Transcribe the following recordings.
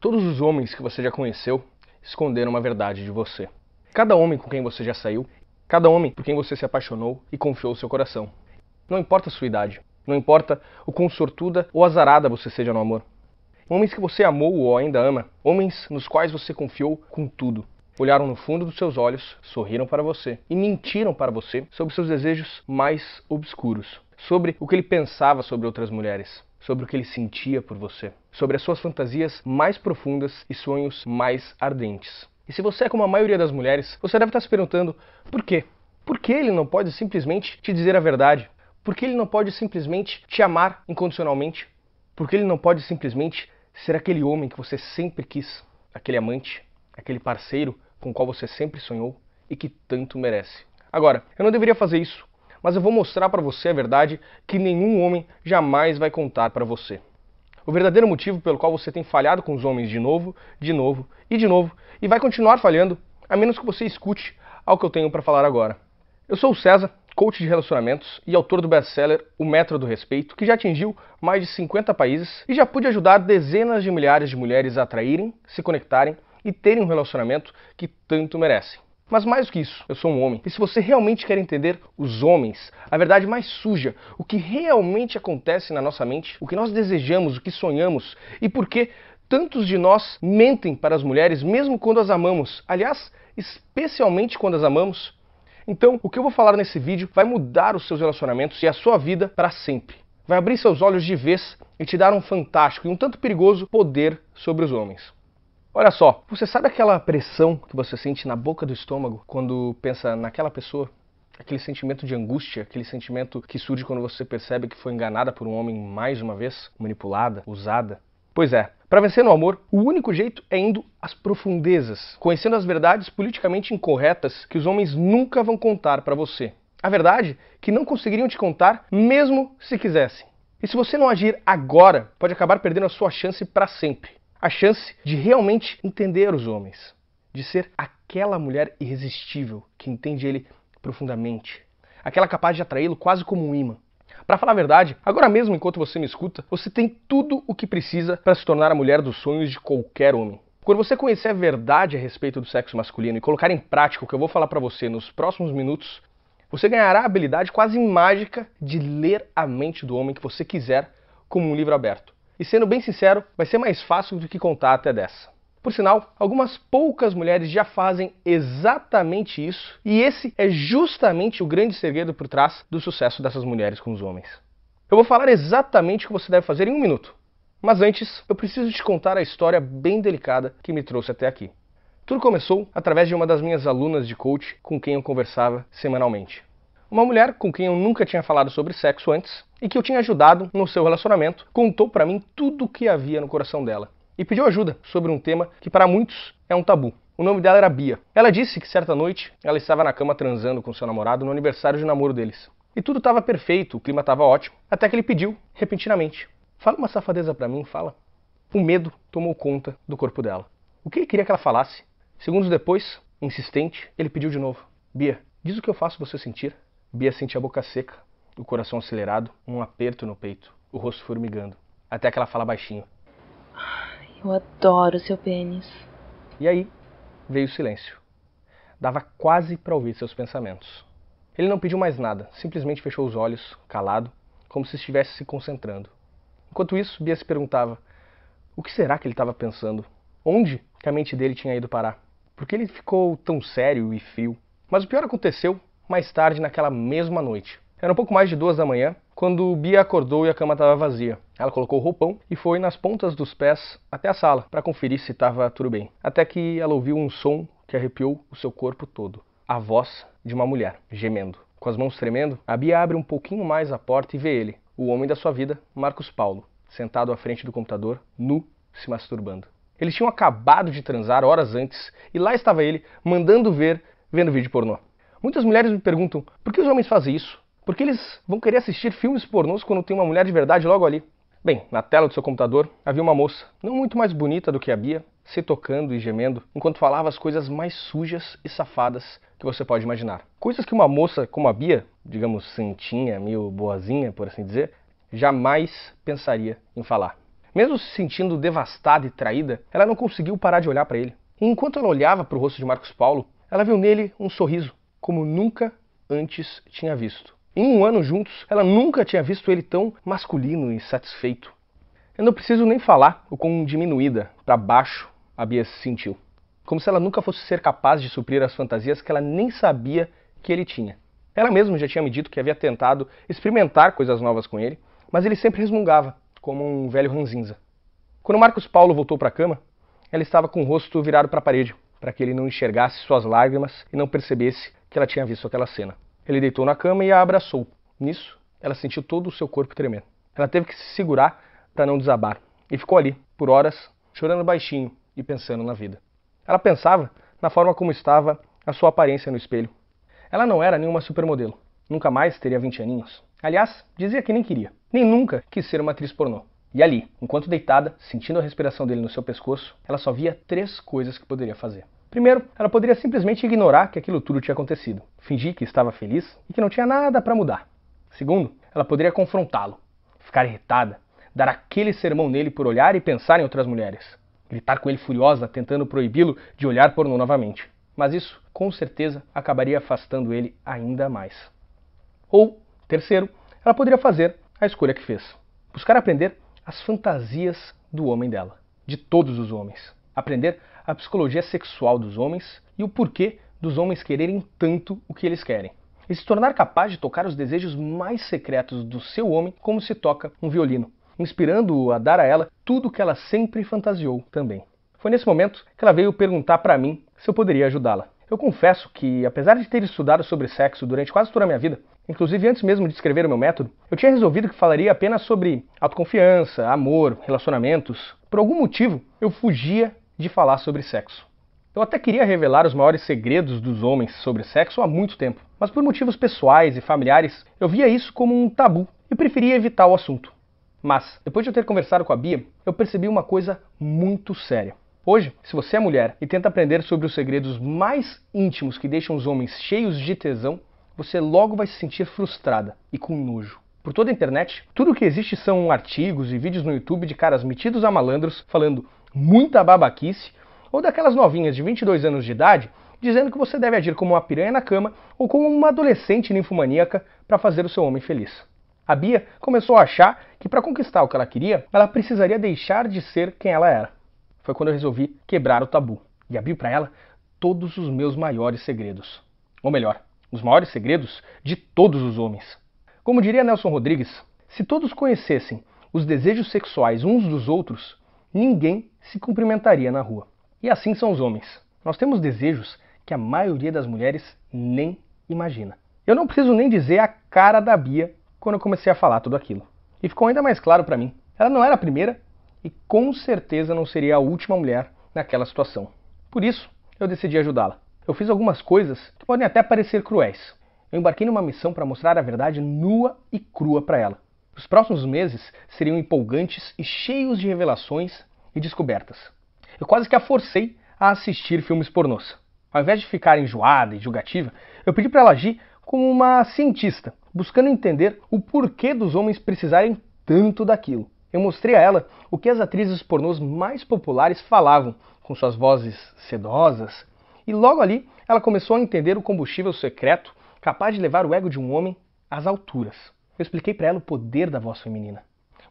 Todos os homens que você já conheceu esconderam uma verdade de você. Cada homem com quem você já saiu, cada homem por quem você se apaixonou e confiou o seu coração. Não importa a sua idade, não importa o quão sortuda ou azarada você seja no amor. Homens que você amou ou ainda ama, homens nos quais você confiou com tudo. Olharam no fundo dos seus olhos, sorriram para você e mentiram para você sobre seus desejos mais obscuros, sobre o que ele pensava sobre outras mulheres, sobre o que ele sentia por você, sobre as suas fantasias mais profundas e sonhos mais ardentes. E se você é como a maioria das mulheres, você deve estar se perguntando por quê? Por que ele não pode simplesmente te dizer a verdade? Por que ele não pode simplesmente te amar incondicionalmente? Por que ele não pode simplesmente ser aquele homem que você sempre quis, aquele amante, aquele parceiro com o qual você sempre sonhou e que tanto merece? Agora, eu não deveria fazer isso, mas eu vou mostrar para você a verdade que nenhum homem jamais vai contar para você. O verdadeiro motivo pelo qual você tem falhado com os homens de novo e vai continuar falhando, a menos que você escute ao que eu tenho para falar agora. Eu sou o César, coach de relacionamentos e autor do best-seller O Método do Respeito, que já atingiu mais de 50 países e já pude ajudar dezenas de milhares de mulheres a atraírem, se conectarem e terem um relacionamento que tanto merecem. Mas mais do que isso, eu sou um homem. E se você realmente quer entender os homens, a verdade mais suja, o que realmente acontece na nossa mente, o que nós desejamos, o que sonhamos e por que tantos de nós mentem para as mulheres mesmo quando as amamos, aliás, especialmente quando as amamos, então o que eu vou falar nesse vídeo vai mudar os seus relacionamentos e a sua vida para sempre. Vai abrir seus olhos de vez e te dar um fantástico e um tanto perigoso poder sobre os homens. Olha só, você sabe aquela pressão que você sente na boca do estômago quando pensa naquela pessoa? Aquele sentimento de angústia, aquele sentimento que surge quando você percebe que foi enganada por um homem mais uma vez, manipulada, usada? Pois é, para vencer no amor, o único jeito é indo às profundezas, conhecendo as verdades politicamente incorretas que os homens nunca vão contar para você. A verdade que não conseguiriam te contar mesmo se quisessem. E se você não agir agora, pode acabar perdendo a sua chance para sempre. A chance de realmente entender os homens, de ser aquela mulher irresistível que entende ele profundamente, aquela capaz de atraí-lo quase como um imã. Para falar a verdade, agora mesmo enquanto você me escuta, você tem tudo o que precisa para se tornar a mulher dos sonhos de qualquer homem. Quando você conhecer a verdade a respeito do sexo masculino e colocar em prática o que eu vou falar para você nos próximos minutos, você ganhará a habilidade quase mágica de ler a mente do homem que você quiser como um livro aberto. E sendo bem sincero, vai ser mais fácil do que contar até dessa. Por sinal, algumas poucas mulheres já fazem exatamente isso, e esse é justamente o grande segredo por trás do sucesso dessas mulheres com os homens. Eu vou falar exatamente o que você deve fazer em 1 minuto, mas antes eu preciso te contar a história bem delicada que me trouxe até aqui. Tudo começou através de uma das minhas alunas de coach com quem eu conversava semanalmente. Uma mulher com quem eu nunca tinha falado sobre sexo antes e que eu tinha ajudado no seu relacionamento, contou para mim tudo o que havia no coração dela e pediu ajuda sobre um tema que para muitos é um tabu. O nome dela era Bia. Ela disse que certa noite ela estava na cama transando com seu namorado no aniversário de namoro deles. E tudo estava perfeito, o clima estava ótimo, até que ele pediu, repentinamente: "Fala uma safadeza para mim, fala." O medo tomou conta do corpo dela. O que ele queria que ela falasse? Segundos depois, insistente, ele pediu de novo: "Bia, diz o que eu faço você sentir." Bia sentia a boca seca, o coração acelerado, um aperto no peito, o rosto formigando. Até que ela fala baixinho: "Eu adoro seu pênis." E aí veio o silêncio. Dava quase para ouvir seus pensamentos. Ele não pediu mais nada, simplesmente fechou os olhos, calado, como se estivesse se concentrando. Enquanto isso, Bia se perguntava: o que será que ele estava pensando? Onde que a mente dele tinha ido parar? Por que ele ficou tão sério e frio? Mas o pior aconteceu mais tarde naquela mesma noite. Era um pouco mais de 2 da manhã, quando Bia acordou e a cama estava vazia. Ela colocou o roupão e foi nas pontas dos pés até a sala para conferir se estava tudo bem. Até que ela ouviu um som que arrepiou o seu corpo todo. A voz de uma mulher, gemendo. Com as mãos tremendo, a Bia abre um pouquinho mais a porta e vê ele, o homem da sua vida, Marcos Paulo, sentado à frente do computador, nu, se masturbando. Eles tinham acabado de transar horas antes e lá estava ele, mandando ver, vendo vídeo pornô. Muitas mulheres me perguntam: por que os homens fazem isso? Por que eles vão querer assistir filmes pornôs quando tem uma mulher de verdade logo ali? Bem, na tela do seu computador havia uma moça, não muito mais bonita do que a Bia, se tocando e gemendo, enquanto falava as coisas mais sujas e safadas que você pode imaginar. Coisas que uma moça como a Bia, digamos santinha, meio boazinha, por assim dizer, jamais pensaria em falar. Mesmo se sentindo devastada e traída, ela não conseguiu parar de olhar para ele. E enquanto ela olhava para o rosto de Marcos Paulo, ela viu nele um sorriso, como nunca antes tinha visto. Em um ano juntos, ela nunca tinha visto ele tão masculino e satisfeito. Eu não preciso nem falar o quão diminuída, para baixo, a Bia se sentiu. Como se ela nunca fosse ser capaz de suprir as fantasias que ela nem sabia que ele tinha. Ela mesma já tinha me dito que havia tentado experimentar coisas novas com ele, mas ele sempre resmungava, como um velho ranzinza. Quando Marcos Paulo voltou para a cama, ela estava com o rosto virado para a parede, para que ele não enxergasse suas lágrimas e não percebesse que ela tinha visto aquela cena. Ele deitou na cama e a abraçou. Nisso, ela sentiu todo o seu corpo tremer. Ela teve que se segurar para não desabar, e ficou ali, por horas, chorando baixinho e pensando na vida. Ela pensava na forma como estava a sua aparência no espelho. Ela não era nenhuma supermodelo, nunca mais teria 20 aninhos. Aliás, dizia que nem queria, nem nunca quis ser uma atriz pornô. E ali, enquanto deitada, sentindo a respiração dele no seu pescoço, ela só via 3 coisas que poderia fazer. Primeiro, ela poderia simplesmente ignorar que aquilo tudo tinha acontecido, fingir que estava feliz e que não tinha nada para mudar. Segundo, ela poderia confrontá-lo, ficar irritada, dar aquele sermão nele por olhar e pensar em outras mulheres, gritar com ele furiosa, tentando proibi-lo de olhar pornô novamente. Mas isso, com certeza, acabaria afastando ele ainda mais. Ou, terceiro, ela poderia fazer a escolha que fez. Buscar aprender as fantasias do homem dela, de todos os homens. Aprender a psicologia sexual dos homens e o porquê dos homens quererem tanto o que eles querem. E se tornar capaz de tocar os desejos mais secretos do seu homem como se toca um violino, inspirando-o a dar a ela tudo o que ela sempre fantasiou também. Foi nesse momento que ela veio perguntar para mim se eu poderia ajudá-la. Eu confesso que, apesar de ter estudado sobre sexo durante quase toda a minha vida, inclusive antes mesmo de escrever o meu método, eu tinha resolvido que falaria apenas sobre autoconfiança, amor, relacionamentos. Por algum motivo, eu fugia de falar sobre sexo. Eu até queria revelar os maiores segredos dos homens sobre sexo há muito tempo, mas por motivos pessoais e familiares, eu via isso como um tabu e preferia evitar o assunto. Mas, depois de eu ter conversado com a Bia, eu percebi uma coisa muito séria. Hoje, se você é mulher e tenta aprender sobre os segredos mais íntimos que deixam os homens cheios de tesão, você logo vai se sentir frustrada e com nojo. Por toda a internet, tudo o que existe são artigos e vídeos no YouTube de caras metidos a malandros falando muita babaquice, ou daquelas novinhas de 22 anos de idade dizendo que você deve agir como uma piranha na cama ou como uma adolescente ninfomaníaca para fazer o seu homem feliz. A Bia começou a achar que para conquistar o que ela queria, ela precisaria deixar de ser quem ela era. Foi quando eu resolvi quebrar o tabu e abrir para ela todos os meus maiores segredos. Ou melhor, os maiores segredos de todos os homens. Como diria Nelson Rodrigues, se todos conhecessem os desejos sexuais uns dos outros, ninguém se cumprimentaria na rua. E assim são os homens. Nós temos desejos que a maioria das mulheres nem imagina. Eu não preciso nem dizer a cara da Bia quando eu comecei a falar tudo aquilo. E ficou ainda mais claro para mim. Ela não era a primeira e com certeza não seria a última mulher naquela situação. Por isso, eu decidi ajudá-la. Eu fiz algumas coisas que podem até parecer cruéis. Eu embarquei numa missão para mostrar a verdade nua e crua para ela. Os próximos meses seriam empolgantes e cheios de revelações e descobertas. Eu quase que a forcei a assistir filmes pornôs. Ao invés de ficar enjoada e julgativa, eu pedi para ela agir como uma cientista, buscando entender o porquê dos homens precisarem tanto daquilo. Eu mostrei a ela o que as atrizes pornôs mais populares falavam, com suas vozes sedosas, e logo ali ela começou a entender o combustível secreto capaz de levar o ego de um homem às alturas. Eu expliquei para ela o poder da voz feminina.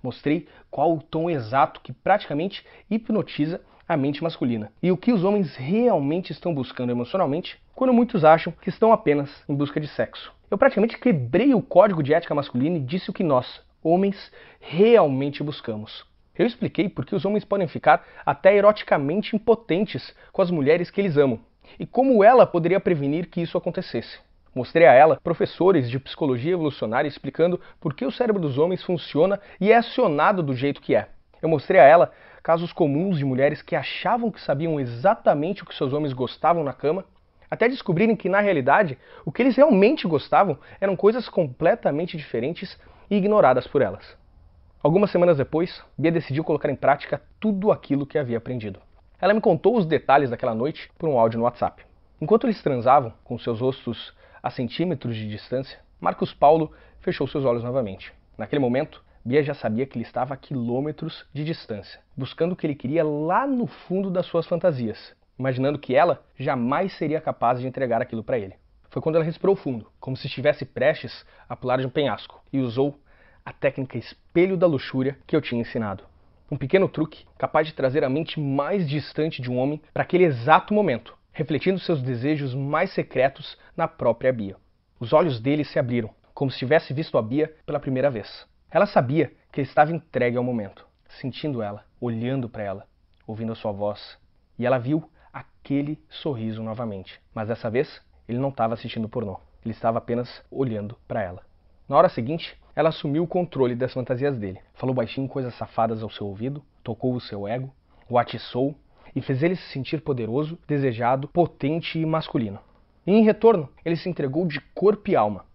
Mostrei qual o tom exato que praticamente hipnotiza a mente masculina e o que os homens realmente estão buscando emocionalmente quando muitos acham que estão apenas em busca de sexo. Eu praticamente quebrei o código de ética masculina e disse o que nós, homens, realmente buscamos. Eu expliquei por que os homens podem ficar até eroticamente impotentes com as mulheres que eles amam e como ela poderia prevenir que isso acontecesse. Mostrei a ela professores de psicologia evolucionária explicando por que o cérebro dos homens funciona e é acionado do jeito que é. Eu mostrei a ela casos comuns de mulheres que achavam que sabiam exatamente o que seus homens gostavam na cama, até descobrirem que, na realidade, o que eles realmente gostavam eram coisas completamente diferentes e ignoradas por elas. Algumas semanas depois, Bia decidiu colocar em prática tudo aquilo que havia aprendido. Ela me contou os detalhes daquela noite por um áudio no WhatsApp. Enquanto eles transavam, com seus rostos a centímetros de distância, Marcos Paulo fechou seus olhos novamente. Naquele momento, Bia já sabia que ele estava a quilômetros de distância, buscando o que ele queria lá no fundo das suas fantasias, imaginando que ela jamais seria capaz de entregar aquilo para ele. Foi quando ela respirou fundo, como se estivesse prestes a pular de um penhasco, e usou a técnica espelho da luxúria que eu tinha ensinado. Um pequeno truque capaz de trazer a mente mais distante de um homem para aquele exato momento, refletindo seus desejos mais secretos na própria Bia. Os olhos dele se abriram, como se tivesse visto a Bia pela primeira vez. Ela sabia que ele estava entregue ao momento, sentindo ela, olhando para ela, ouvindo a sua voz. E ela viu aquele sorriso novamente. Mas dessa vez, ele não estava assistindo pornô. Ele estava apenas olhando para ela. Na hora seguinte, ela assumiu o controle das fantasias dele. Falou baixinho coisas safadas ao seu ouvido, tocou o seu ego, o atiçou e fez ele se sentir poderoso, desejado, potente e masculino. E em retorno, ele se entregou de corpo e alma.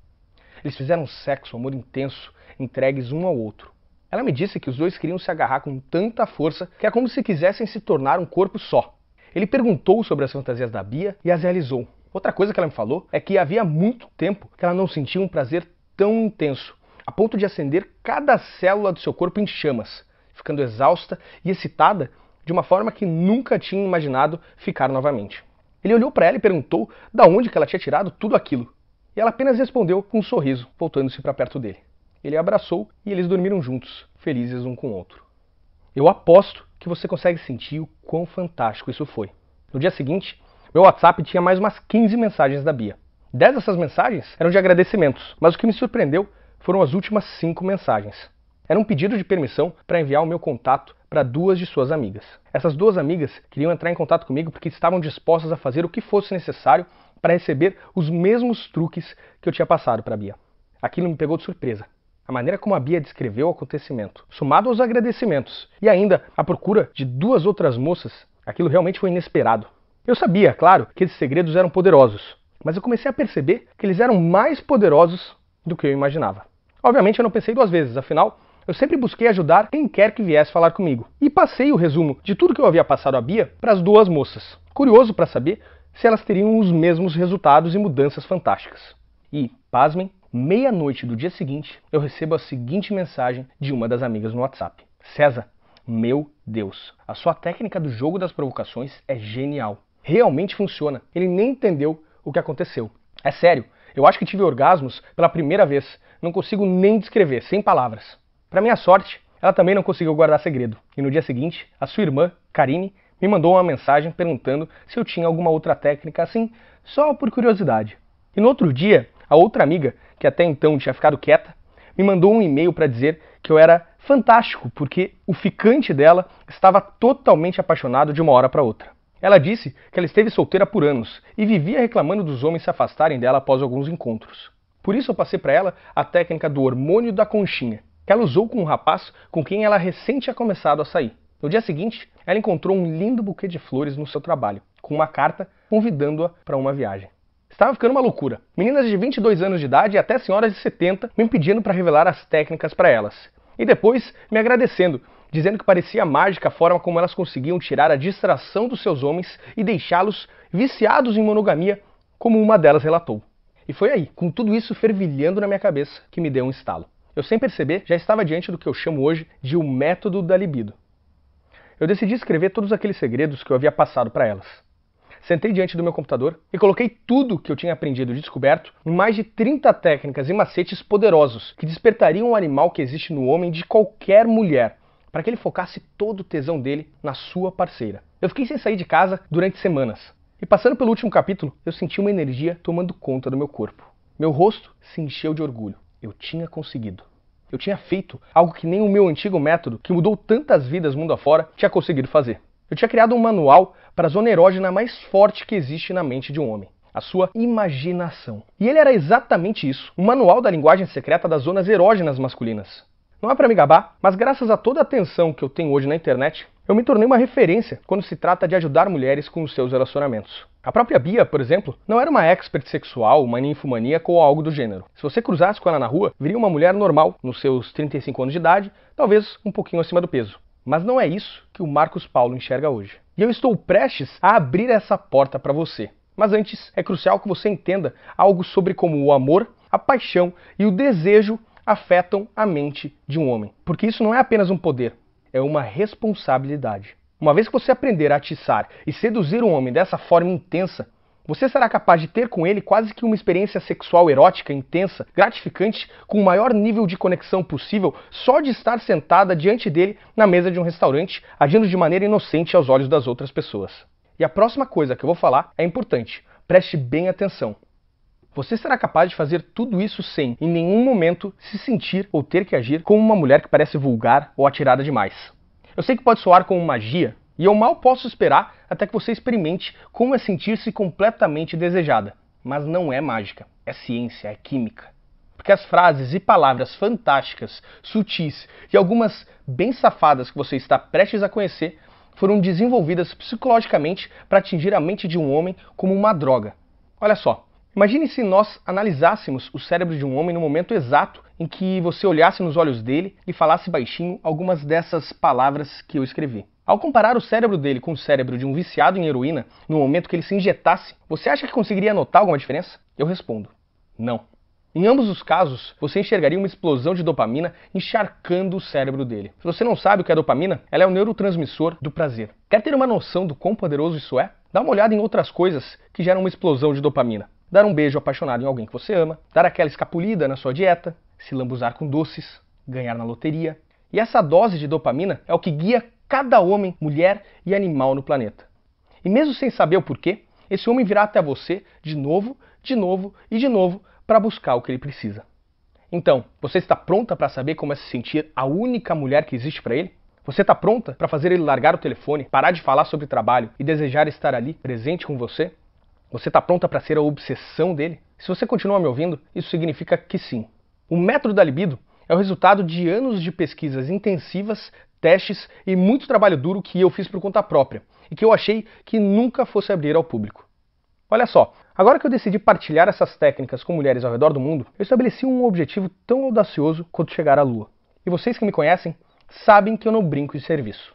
Eles fizeram sexo, amor intenso, entregues um ao outro. Ela me disse que os dois queriam se agarrar com tanta força que é como se quisessem se tornar um corpo só. Ele perguntou sobre as fantasias da Bia e as realizou. Outra coisa que ela me falou é que havia muito tempo que ela não sentia um prazer tão intenso, a ponto de acender cada célula do seu corpo em chamas, ficando exausta e excitada de uma forma que nunca tinha imaginado ficar novamente. Ele olhou para ela e perguntou de onde que ela tinha tirado tudo aquilo. E ela apenas respondeu com um sorriso, voltando-se para perto dele. Ele a abraçou e eles dormiram juntos, felizes um com o outro. Eu aposto que você consegue sentir o quão fantástico isso foi. No dia seguinte, meu WhatsApp tinha mais umas 15 mensagens da Bia. 10 dessas mensagens eram de agradecimentos, mas o que me surpreendeu foram as últimas 5 mensagens. Era um pedido de permissão para enviar o meu contato para 2 de suas amigas. Essas 2 amigas queriam entrar em contato comigo porque estavam dispostas a fazer o que fosse necessário para receber os mesmos truques que eu tinha passado para a Bia. Aquilo me pegou de surpresa. A maneira como a Bia descreveu o acontecimento, somado aos agradecimentos e ainda a procura de 2 outras moças, aquilo realmente foi inesperado. Eu sabia, claro, que esses segredos eram poderosos, mas eu comecei a perceber que eles eram mais poderosos do que eu imaginava. Obviamente eu não pensei 2 vezes, afinal, eu sempre busquei ajudar quem quer que viesse falar comigo. E passei o resumo de tudo que eu havia passado à Bia para as 2 moças, curioso para saber se elas teriam os mesmos resultados e mudanças fantásticas. E, pasmem, meia-noite do dia seguinte, eu recebo a seguinte mensagem de uma das amigas no WhatsApp. César, meu Deus, a sua técnica do jogo das provocações é genial. Realmente funciona. Ele nem entendeu o que aconteceu. É sério, eu acho que tive orgasmos pela primeira vez. Não consigo nem descrever, sem palavras. Para minha sorte, ela também não conseguiu guardar segredo. E no dia seguinte, a sua irmã, Karine, me mandou uma mensagem perguntando se eu tinha alguma outra técnica assim, só por curiosidade. E no outro dia, a outra amiga, que até então tinha ficado quieta, me mandou um e-mail para dizer que eu era fantástico, porque o ficante dela estava totalmente apaixonado de uma hora para outra. Ela disse que ela esteve solteira por anos e vivia reclamando dos homens se afastarem dela após alguns encontros. Por isso eu passei para ela a técnica do hormônio da conchinha, que ela usou com um rapaz com quem ela recém tinha começado a sair. No dia seguinte, ela encontrou um lindo buquê de flores no seu trabalho, com uma carta convidando-a para uma viagem. Estava ficando uma loucura. Meninas de 22 anos de idade e até senhoras de 70 me pedindo para revelar as técnicas para elas. E depois me agradecendo, dizendo que parecia mágica a forma como elas conseguiam tirar a distração dos seus homens e deixá-los viciados em monogamia, como uma delas relatou. E foi aí, com tudo isso fervilhando na minha cabeça, que me deu um estalo. Eu, sem perceber, já estava diante do que eu chamo hoje de o método da libido. Eu decidi escrever todos aqueles segredos que eu havia passado para elas. Sentei diante do meu computador e coloquei tudo que eu tinha aprendido e descoberto em mais de 30 técnicas e macetes poderosos que despertariam o animal que existe no homem de qualquer mulher, para que ele focasse todo o tesão dele na sua parceira. Eu fiquei sem sair de casa durante semanas. E passando pelo último capítulo, eu senti uma energia tomando conta do meu corpo. Meu rosto se encheu de orgulho. Eu tinha conseguido. Eu tinha feito algo que nem o meu antigo método, que mudou tantas vidas mundo afora, tinha conseguido fazer. Eu tinha criado um manual para a zona erógena mais forte que existe na mente de um homem. A sua imaginação. E ele era exatamente isso. Um manual da linguagem secreta das zonas erógenas masculinas. Não é para me gabar, mas graças a toda a atenção que eu tenho hoje na internet, eu me tornei uma referência quando se trata de ajudar mulheres com os seus relacionamentos. A própria Bia, por exemplo, não era uma expert sexual, uma ninfomaníaca ou algo do gênero. Se você cruzasse com ela na rua, viria uma mulher normal, nos seus 35 anos de idade, talvez um pouquinho acima do peso. Mas não é isso que o Marcos Paulo enxerga hoje. E eu estou prestes a abrir essa porta para você. Mas antes, é crucial que você entenda algo sobre como o amor, a paixão e o desejo afetam a mente de um homem. Porque isso não é apenas um poder, é uma responsabilidade. Uma vez que você aprender a atiçar e seduzir um homem dessa forma intensa, você será capaz de ter com ele quase que uma experiência sexual erótica, intensa, gratificante, com o maior nível de conexão possível só de estar sentada diante dele na mesa de um restaurante, agindo de maneira inocente aos olhos das outras pessoas. E a próxima coisa que eu vou falar é importante. Preste bem atenção. Você será capaz de fazer tudo isso sem, em nenhum momento, se sentir ou ter que agir como uma mulher que parece vulgar ou atirada demais. Eu sei que pode soar como magia, e eu mal posso esperar até que você experimente como é sentir-se completamente desejada. Mas não é mágica, é ciência, é química. Porque as frases e palavras fantásticas, sutis e algumas bem safadas que você está prestes a conhecer foram desenvolvidas psicologicamente para atingir a mente de um homem como uma droga. Olha só, imagine se nós analisássemos o cérebro de um homem no momento exato em que você olhasse nos olhos dele e falasse baixinho algumas dessas palavras que eu escrevi. Ao comparar o cérebro dele com o cérebro de um viciado em heroína, no momento que ele se injetasse, você acha que conseguiria notar alguma diferença? Eu respondo, não. Em ambos os casos, você enxergaria uma explosão de dopamina encharcando o cérebro dele. Se você não sabe o que é dopamina, ela é o neurotransmissor do prazer. Quer ter uma noção do quão poderoso isso é? Dá uma olhada em outras coisas que geram uma explosão de dopamina. Dar um beijo apaixonado em alguém que você ama, dar aquela escapulida na sua dieta, se lambuzar com doces, ganhar na loteria. E essa dose de dopamina é o que guia cada homem, mulher e animal no planeta. E mesmo sem saber o porquê, esse homem virá até você de novo e de novo para buscar o que ele precisa. Então, você está pronta para saber como é se sentir a única mulher que existe para ele? Você está pronta para fazer ele largar o telefone, parar de falar sobre trabalho e desejar estar ali, presente com você? Você está pronta para ser a obsessão dele? Se você continua me ouvindo, isso significa que sim. O método da libido é o resultado de anos de pesquisas intensivas, testes e muito trabalho duro que eu fiz por conta própria e que eu achei que nunca fosse abrir ao público. Olha só, agora que eu decidi partilhar essas técnicas com mulheres ao redor do mundo, eu estabeleci um objetivo tão audacioso quanto chegar à Lua. E vocês que me conhecem sabem que eu não brinco em serviço.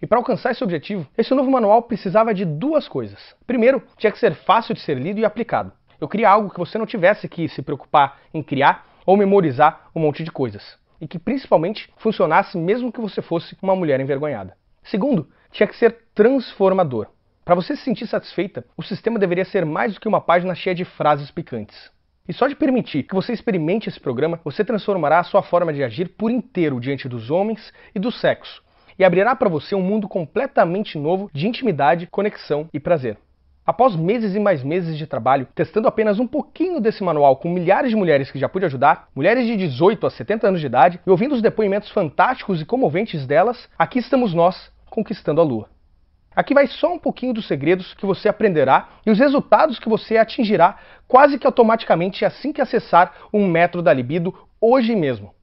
E para alcançar esse objetivo, esse novo manual precisava de duas coisas. Primeiro, tinha que ser fácil de ser lido e aplicado. Eu queria algo que você não tivesse que se preocupar em criar ou memorizar um monte de coisas. E que principalmente funcionasse mesmo que você fosse uma mulher envergonhada. Segundo, tinha que ser transformador. Para você se sentir satisfeita, o sistema deveria ser mais do que uma página cheia de frases picantes. E só de permitir que você experimente esse programa, você transformará a sua forma de agir por inteiro diante dos homens e do sexo. E abrirá para você um mundo completamente novo de intimidade, conexão e prazer. Após meses e mais meses de trabalho, testando apenas um pouquinho desse manual com milhares de mulheres que já pude ajudar, mulheres de 18 a 70 anos de idade, e ouvindo os depoimentos fantásticos e comoventes delas, aqui estamos nós, conquistando a Lua. Aqui vai só um pouquinho dos segredos que você aprenderá e os resultados que você atingirá quase que automaticamente assim que acessar um método da libido hoje mesmo.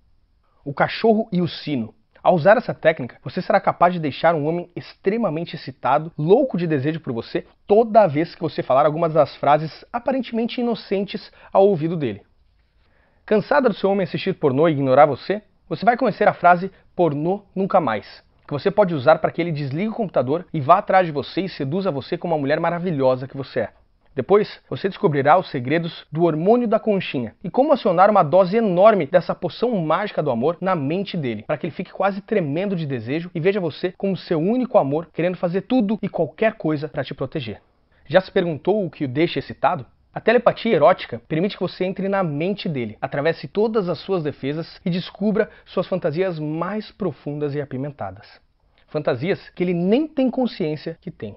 O cachorro e o sino. Ao usar essa técnica, você será capaz de deixar um homem extremamente excitado, louco de desejo por você, toda vez que você falar algumas das frases aparentemente inocentes ao ouvido dele. Cansada do seu homem assistir pornô e ignorar você? Você vai conhecer a frase pornô nunca mais, que você pode usar para que ele desligue o computador e vá atrás de você e seduza você como a mulher maravilhosa que você é. Depois, você descobrirá os segredos do hormônio da conchinha e como acionar uma dose enorme dessa poção mágica do amor na mente dele, para que ele fique quase tremendo de desejo e veja você como seu único amor, querendo fazer tudo e qualquer coisa para te proteger. Já se perguntou o que o deixa excitado? A telepatia erótica permite que você entre na mente dele, atravesse todas as suas defesas e descubra suas fantasias mais profundas e apimentadas. Fantasias que ele nem tem consciência que tem.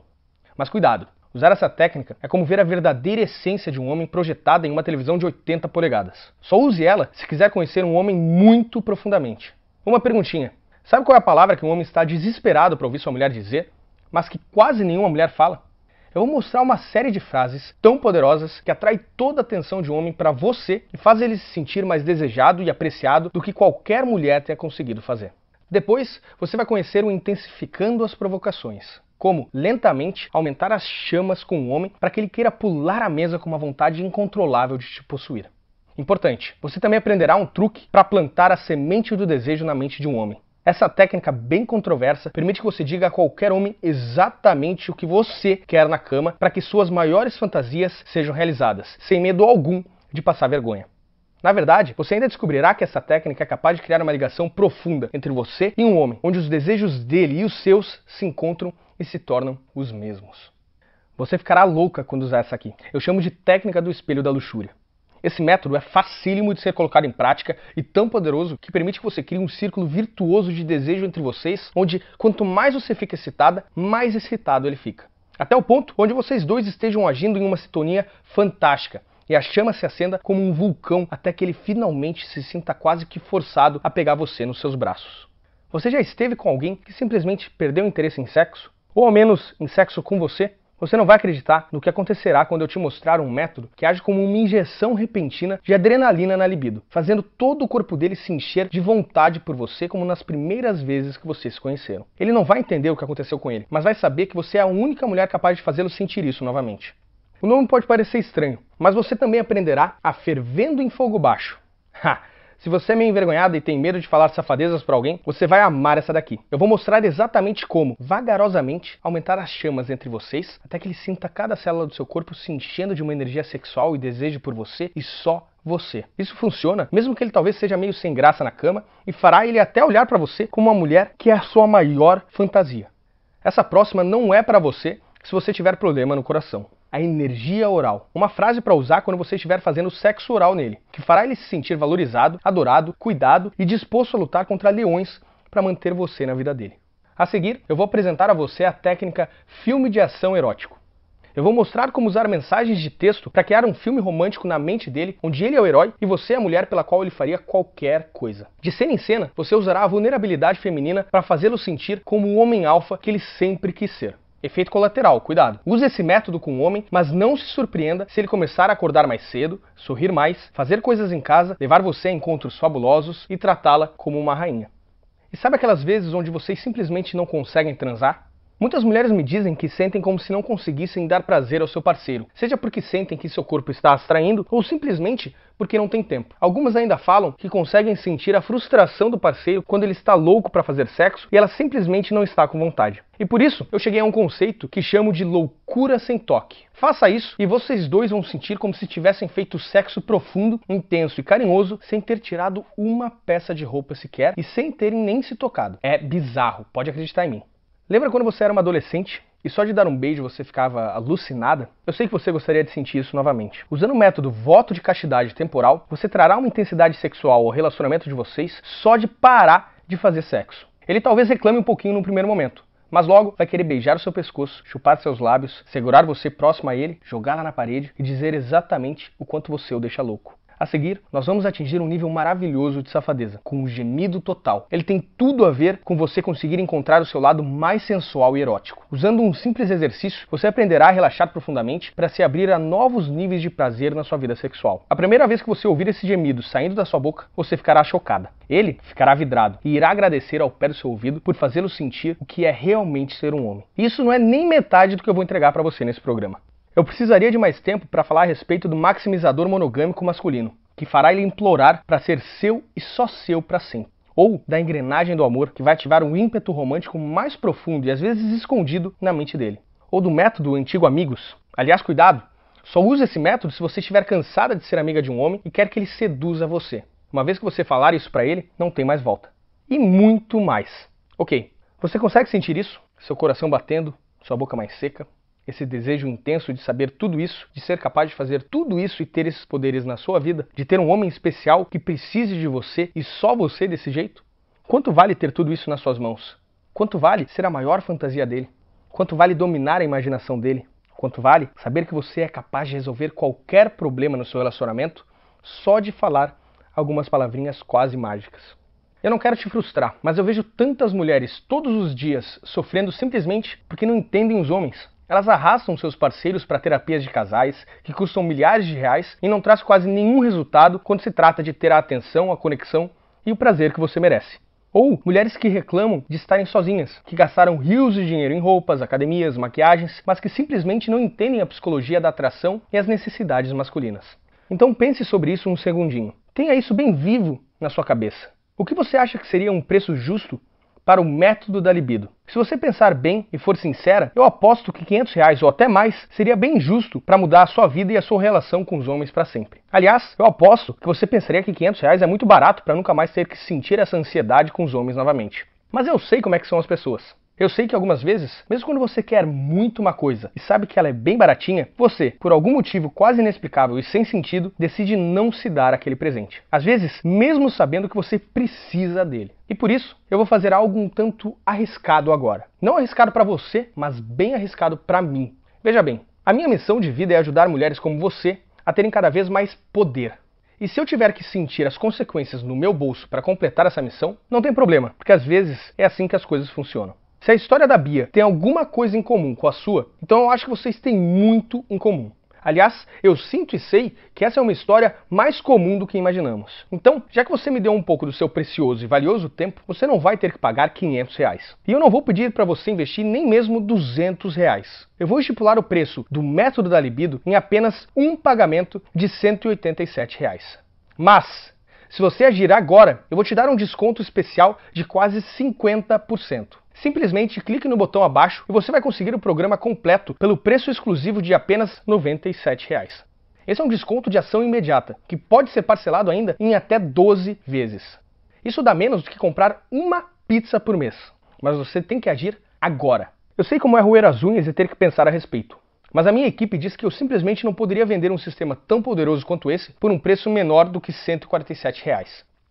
Mas cuidado! Usar essa técnica é como ver a verdadeira essência de um homem projetada em uma televisão de 80 polegadas. Só use ela se quiser conhecer um homem muito profundamente. Uma perguntinha. Sabe qual é a palavra que um homem está desesperado para ouvir sua mulher dizer, mas que quase nenhuma mulher fala? Eu vou mostrar uma série de frases tão poderosas que atrai toda a atenção de um homem para você e faz ele se sentir mais desejado e apreciado do que qualquer mulher tenha conseguido fazer. Depois, você vai conhecer o intensificando as provocações. Como, lentamente, aumentar as chamas com o homem para que ele queira pular a mesa com uma vontade incontrolável de te possuir. Importante, você também aprenderá um truque para plantar a semente do desejo na mente de um homem. Essa técnica bem controversa permite que você diga a qualquer homem exatamente o que você quer na cama para que suas maiores fantasias sejam realizadas, sem medo algum de passar vergonha. Na verdade, você ainda descobrirá que essa técnica é capaz de criar uma ligação profunda entre você e um homem, onde os desejos dele e os seus se encontram e se tornam os mesmos. Você ficará louca quando usar essa aqui. Eu chamo de técnica do espelho da luxúria. Esse método é facílimo de ser colocado em prática e tão poderoso que permite que você crie um círculo virtuoso de desejo entre vocês, onde quanto mais você fica excitada, mais excitado ele fica. Até o ponto onde vocês dois estejam agindo em uma sintonia fantástica e a chama se acenda como um vulcão até que ele finalmente se sinta quase que forçado a pegar você nos seus braços. Você já esteve com alguém que simplesmente perdeu interesse em sexo? Ou ao menos em sexo com você? Você não vai acreditar no que acontecerá quando eu te mostrar um método que age como uma injeção repentina de adrenalina na libido, fazendo todo o corpo dele se encher de vontade por você como nas primeiras vezes que vocês se conheceram. Ele não vai entender o que aconteceu com ele, mas vai saber que você é a única mulher capaz de fazê-lo sentir isso novamente. O nome pode parecer estranho, mas você também aprenderá a fervendo em fogo baixo. Se você é meio envergonhada e tem medo de falar safadezas para alguém, você vai amar essa daqui. Eu vou mostrar exatamente como, vagarosamente, aumentar as chamas entre vocês, até que ele sinta cada célula do seu corpo se enchendo de uma energia sexual e desejo por você e só você. Isso funciona, mesmo que ele talvez seja meio sem graça na cama, e fará ele até olhar para você como uma mulher que é a sua maior fantasia. Essa próxima não é para você se você tiver problema no coração. A energia oral. Uma frase para usar quando você estiver fazendo sexo oral nele, que fará ele se sentir valorizado, adorado, cuidado e disposto a lutar contra leões para manter você na vida dele. A seguir, eu vou apresentar a você a técnica filme de ação erótico. Eu vou mostrar como usar mensagens de texto para criar um filme romântico na mente dele, onde ele é o herói e você é a mulher pela qual ele faria qualquer coisa. De cena em cena, você usará a vulnerabilidade feminina para fazê-lo sentir como o homem alfa que ele sempre quis ser. Efeito colateral, cuidado. Use esse método com o homem, mas não se surpreenda se ele começar a acordar mais cedo, sorrir mais, fazer coisas em casa, levar você a encontros fabulosos e tratá-la como uma rainha. E sabe aquelas vezes onde vocês simplesmente não conseguem transar? Muitas mulheres me dizem que sentem como se não conseguissem dar prazer ao seu parceiro, seja porque sentem que seu corpo está as traindo ou simplesmente porque não tem tempo. Algumas ainda falam que conseguem sentir a frustração do parceiro quando ele está louco para fazer sexo e ela simplesmente não está com vontade. E por isso eu cheguei a um conceito que chamo de loucura sem toque. Faça isso e vocês dois vão sentir como se tivessem feito sexo profundo, intenso e carinhoso sem ter tirado uma peça de roupa sequer e sem terem nem se tocado. É bizarro, pode acreditar em mim. Lembra quando você era uma adolescente e só de dar um beijo você ficava alucinada? Eu sei que você gostaria de sentir isso novamente. Usando o método voto de castidade temporal, você trará uma intensidade sexual ao relacionamento de vocês só de parar de fazer sexo. Ele talvez reclame um pouquinho no primeiro momento, mas logo vai querer beijar o seu pescoço, chupar seus lábios, segurar você próximo a ele, jogá-la na parede e dizer exatamente o quanto você o deixa louco. A seguir, nós vamos atingir um nível maravilhoso de safadeza, com um gemido total. Ele tem tudo a ver com você conseguir encontrar o seu lado mais sensual e erótico. Usando um simples exercício, você aprenderá a relaxar profundamente para se abrir a novos níveis de prazer na sua vida sexual. A primeira vez que você ouvir esse gemido saindo da sua boca, você ficará chocada. Ele ficará vidrado e irá agradecer ao pé do seu ouvido por fazê-lo sentir o que é realmente ser um homem. Isso não é nem metade do que eu vou entregar para você nesse programa. Eu precisaria de mais tempo para falar a respeito do maximizador monogâmico masculino, que fará ele implorar para ser seu e só seu para sempre. Ou da engrenagem do amor, que vai ativar um ímpeto romântico mais profundo e às vezes escondido na mente dele. Ou do método antigo amigos. Aliás, cuidado, só use esse método se você estiver cansada de ser amiga de um homem e quer que ele seduza você. Uma vez que você falar isso para ele, não tem mais volta. E muito mais. Ok, você consegue sentir isso? Seu coração batendo, sua boca mais seca? Esse desejo intenso de saber tudo isso, de ser capaz de fazer tudo isso e ter esses poderes na sua vida, de ter um homem especial que precise de você e só você desse jeito? Quanto vale ter tudo isso nas suas mãos? Quanto vale ser a maior fantasia dele? Quanto vale dominar a imaginação dele? Quanto vale saber que você é capaz de resolver qualquer problema no seu relacionamento só de falar algumas palavrinhas quase mágicas? Eu não quero te frustrar, mas eu vejo tantas mulheres todos os dias sofrendo simplesmente porque não entendem os homens. Elas arrastam seus parceiros para terapias de casais que custam milhares de reais e não traz quase nenhum resultado quando se trata de ter a atenção, a conexão e o prazer que você merece. Ou mulheres que reclamam de estarem sozinhas, que gastaram rios de dinheiro em roupas, academias, maquiagens, mas que simplesmente não entendem a psicologia da atração e as necessidades masculinas. Então pense sobre isso um segundinho. Tenha isso bem vivo na sua cabeça. O que você acha que seria um preço justo para o método da libido. Se você pensar bem e for sincera, eu aposto que R$500 ou até mais seria bem justo para mudar a sua vida e a sua relação com os homens para sempre. Aliás, eu aposto que você pensaria que R$500 é muito barato para nunca mais ter que sentir essa ansiedade com os homens novamente. Mas eu sei como é que são as pessoas. Eu sei que algumas vezes, mesmo quando você quer muito uma coisa e sabe que ela é bem baratinha, você, por algum motivo quase inexplicável e sem sentido, decide não se dar aquele presente. Às vezes, mesmo sabendo que você precisa dele. E por isso, eu vou fazer algo um tanto arriscado agora. Não arriscado para você, mas bem arriscado para mim. Veja bem, a minha missão de vida é ajudar mulheres como você a terem cada vez mais poder. E se eu tiver que sentir as consequências no meu bolso para completar essa missão, não tem problema, porque às vezes é assim que as coisas funcionam. Se a história da Bia tem alguma coisa em comum com a sua, então eu acho que vocês têm muito em comum. Aliás, eu sinto e sei que essa é uma história mais comum do que imaginamos. Então, já que você me deu um pouco do seu precioso e valioso tempo, você não vai ter que pagar R$500. E eu não vou pedir para você investir nem mesmo R$200. Eu vou estipular o preço do método da libido em apenas um pagamento de R$187. Mas, se você agir agora, eu vou te dar um desconto especial de quase 50%. Simplesmente clique no botão abaixo e você vai conseguir o programa completo pelo preço exclusivo de apenas R$97. Esse é um desconto de ação imediata, que pode ser parcelado ainda em até 12 vezes. Isso dá menos do que comprar uma pizza por mês, mas você tem que agir agora. Eu sei como é roer as unhas e ter que pensar a respeito, mas a minha equipe diz que eu simplesmente não poderia vender um sistema tão poderoso quanto esse por um preço menor do que R$147.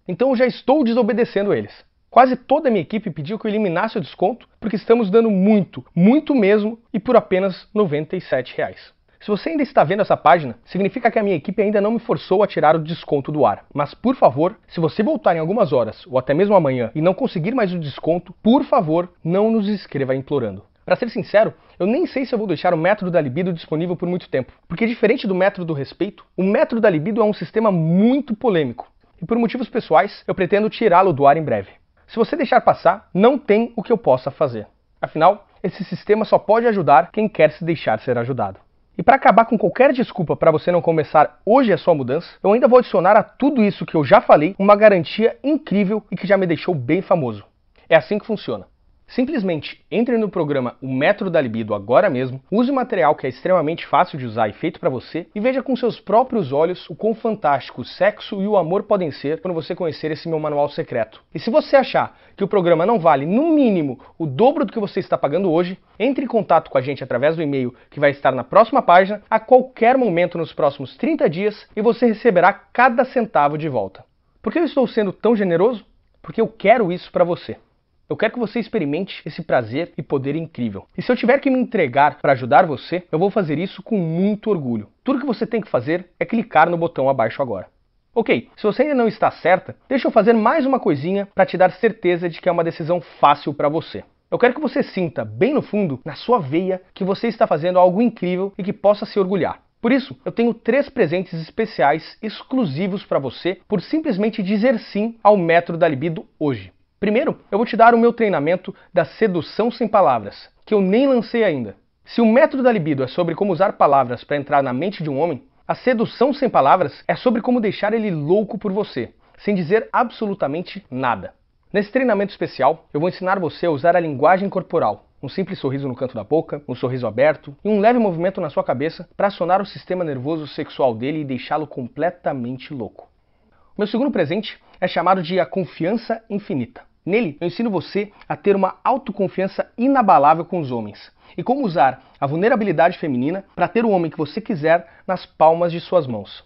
Então eu já estou desobedecendo eles. Quase toda a minha equipe pediu que eu eliminasse o desconto, porque estamos dando muito, muito mesmo, e por apenas R$97. Se você ainda está vendo essa página, significa que a minha equipe ainda não me forçou a tirar o desconto do ar. Mas, por favor, se você voltar em algumas horas, ou até mesmo amanhã, e não conseguir mais o desconto, por favor, não nos escreva implorando. Para ser sincero, eu nem sei se eu vou deixar o método da libido disponível por muito tempo, porque diferente do método do respeito, o método da libido é um sistema muito polêmico, e por motivos pessoais, eu pretendo tirá-lo do ar em breve. Se você deixar passar, não tem o que eu possa fazer. Afinal, esse sistema só pode ajudar quem quer se deixar ser ajudado. E para acabar com qualquer desculpa para você não começar hoje a sua mudança, eu ainda vou adicionar a tudo isso que eu já falei uma garantia incrível e que já me deixou bem famoso. É assim que funciona. Simplesmente entre no programa O Método da Libido agora mesmo, use o material que é extremamente fácil de usar e feito para você e veja com seus próprios olhos o quão fantástico o sexo e o amor podem ser quando você conhecer esse meu manual secreto. E se você achar que o programa não vale no mínimo o dobro do que você está pagando hoje, entre em contato com a gente através do e-mail que vai estar na próxima página a qualquer momento nos próximos 30 dias e você receberá cada centavo de volta. Por que eu estou sendo tão generoso? Porque eu quero isso para você. Eu quero que você experimente esse prazer e poder incrível. E se eu tiver que me entregar para ajudar você, eu vou fazer isso com muito orgulho. Tudo que você tem que fazer é clicar no botão abaixo agora. Ok, se você ainda não está certa, deixa eu fazer mais uma coisinha para te dar certeza de que é uma decisão fácil para você. Eu quero que você sinta, bem no fundo, na sua veia, que você está fazendo algo incrível e que possa se orgulhar. Por isso, eu tenho 3 presentes especiais exclusivos para você por simplesmente dizer sim ao método da libido hoje. Primeiro, eu vou te dar o meu treinamento da sedução sem palavras, que eu nem lancei ainda. Se o método da libido é sobre como usar palavras para entrar na mente de um homem, a sedução sem palavras é sobre como deixar ele louco por você, sem dizer absolutamente nada. Nesse treinamento especial, eu vou ensinar você a usar a linguagem corporal, um simples sorriso no canto da boca, um sorriso aberto e um leve movimento na sua cabeça para acionar o sistema nervoso sexual dele e deixá-lo completamente louco. Meu segundo presente é chamado de a confiança infinita. Nele, eu ensino você a ter uma autoconfiança inabalável com os homens e como usar a vulnerabilidade feminina para ter o homem que você quiser nas palmas de suas mãos.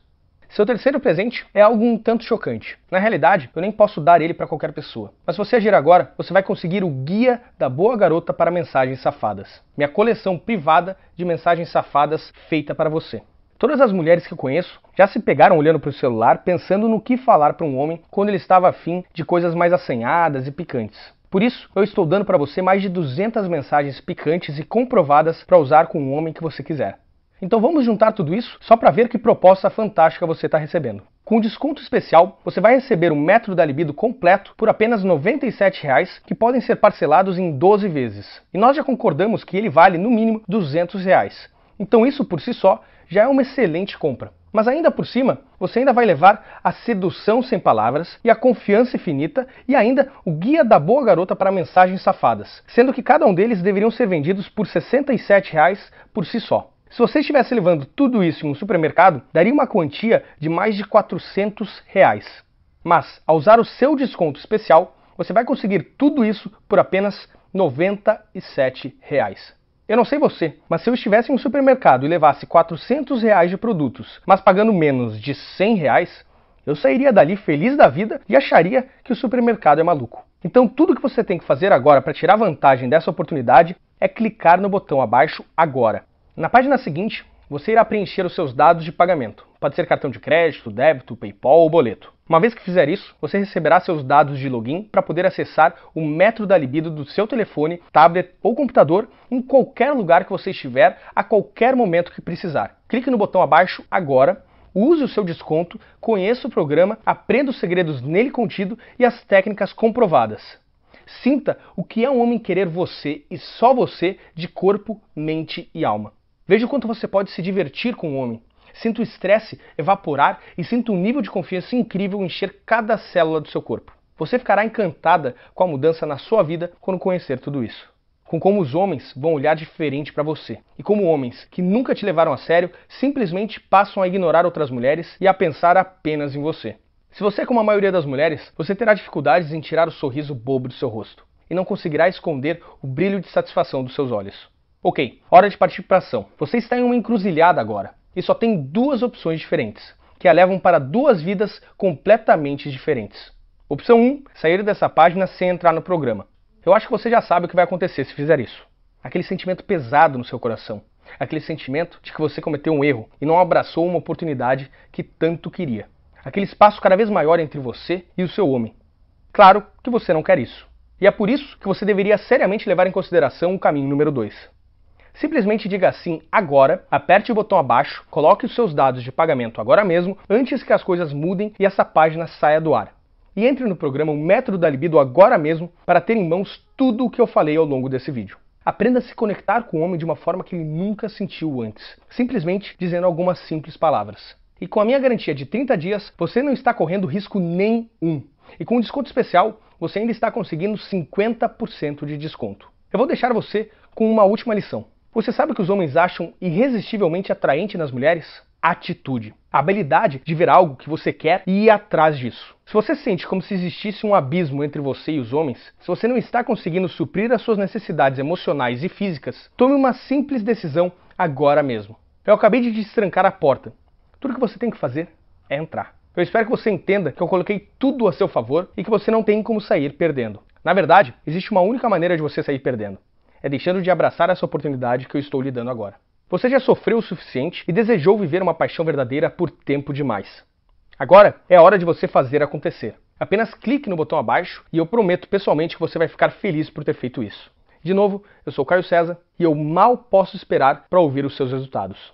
Seu terceiro presente é algo um tanto chocante. Na realidade, eu nem posso dar ele para qualquer pessoa. Mas se você agir agora, você vai conseguir o Guia da Boa Garota para Mensagens Safadas. Minha coleção privada de mensagens safadas feita para você. Todas as mulheres que eu conheço já se pegaram olhando para o celular pensando no que falar para um homem quando ele estava afim de coisas mais assanhadas e picantes. Por isso, eu estou dando para você mais de 200 mensagens picantes e comprovadas para usar com um homem que você quiser. Então vamos juntar tudo isso só para ver que proposta fantástica você está recebendo. Com desconto especial, você vai receber o método da libido completo por apenas R$ 97, que podem ser parcelados em 12 vezes. E nós já concordamos que ele vale no mínimo R$ 200. Então isso por si só já é uma excelente compra. Mas ainda por cima, você ainda vai levar a sedução sem palavras e a confiança infinita e ainda o guia da boa garota para mensagens safadas, sendo que cada um deles deveriam ser vendidos por R$ 67,00 por si só. Se você estivesse levando tudo isso em um supermercado, daria uma quantia de mais de R$ 400,00. Mas, ao usar o seu desconto especial, você vai conseguir tudo isso por apenas R$ 97,00. Eu não sei você, mas se eu estivesse em um supermercado e levasse R$ 400,00 de produtos, mas pagando menos de R$ 100,00, eu sairia dali feliz da vida e acharia que o supermercado é maluco. Então tudo que você tem que fazer agora para tirar vantagem dessa oportunidade é clicar no botão abaixo agora. Na página seguinte, você irá preencher os seus dados de pagamento. Pode ser cartão de crédito, débito, PayPal ou boleto. Uma vez que fizer isso, você receberá seus dados de login para poder acessar o método da libido do seu telefone, tablet ou computador em qualquer lugar que você estiver, a qualquer momento que precisar. Clique no botão abaixo agora, use o seu desconto, conheça o programa, aprenda os segredos nele contido e as técnicas comprovadas. Sinta o que é um homem querer você e só você de corpo, mente e alma. Veja o quanto você pode se divertir com o homem. Sinta o estresse evaporar e sinta um nível de confiança incrível encher cada célula do seu corpo. Você ficará encantada com a mudança na sua vida quando conhecer tudo isso. Com como os homens vão olhar diferente para você. E como homens que nunca te levaram a sério simplesmente passam a ignorar outras mulheres e a pensar apenas em você. Se você é como a maioria das mulheres, você terá dificuldades em tirar o sorriso bobo do seu rosto. E não conseguirá esconder o brilho de satisfação dos seus olhos. Ok, hora de partir para a ação. Você está em uma encruzilhada agora. E só tem duas opções diferentes, que a levam para duas vidas completamente diferentes. Opção 1, sair dessa página sem entrar no programa. Eu acho que você já sabe o que vai acontecer se fizer isso. Aquele sentimento pesado no seu coração. Aquele sentimento de que você cometeu um erro e não abraçou uma oportunidade que tanto queria. Aquele espaço cada vez maior entre você e o seu homem. Claro que você não quer isso. E é por isso que você deveria seriamente levar em consideração o caminho número 2. Simplesmente diga assim agora, aperte o botão abaixo, coloque os seus dados de pagamento agora mesmo, antes que as coisas mudem e essa página saia do ar. E entre no programa O Método da Libido agora mesmo para ter em mãos tudo o que eu falei ao longo desse vídeo. Aprenda a se conectar com o homem de uma forma que ele nunca sentiu antes, simplesmente dizendo algumas simples palavras. E com a minha garantia de 30 dias, você não está correndo risco nenhum. E com um desconto especial, você ainda está conseguindo 50% de desconto. Eu vou deixar você com uma última lição. Você sabe o que os homens acham irresistivelmente atraente nas mulheres? Atitude. A habilidade de ver algo que você quer e ir atrás disso. Se você sente como se existisse um abismo entre você e os homens, se você não está conseguindo suprir as suas necessidades emocionais e físicas, tome uma simples decisão agora mesmo. Eu acabei de destrancar a porta. Tudo que você tem que fazer é entrar. Eu espero que você entenda que eu coloquei tudo a seu favor e que você não tem como sair perdendo. Na verdade, existe uma única maneira de você sair perdendo. É deixando de abraçar essa oportunidade que eu estou lhe dando agora. Você já sofreu o suficiente e desejou viver uma paixão verdadeira por tempo demais. Agora é a hora de você fazer acontecer. Apenas clique no botão abaixo e eu prometo pessoalmente que você vai ficar feliz por ter feito isso. De novo, eu sou o Caio César e eu mal posso esperar para ouvir os seus resultados.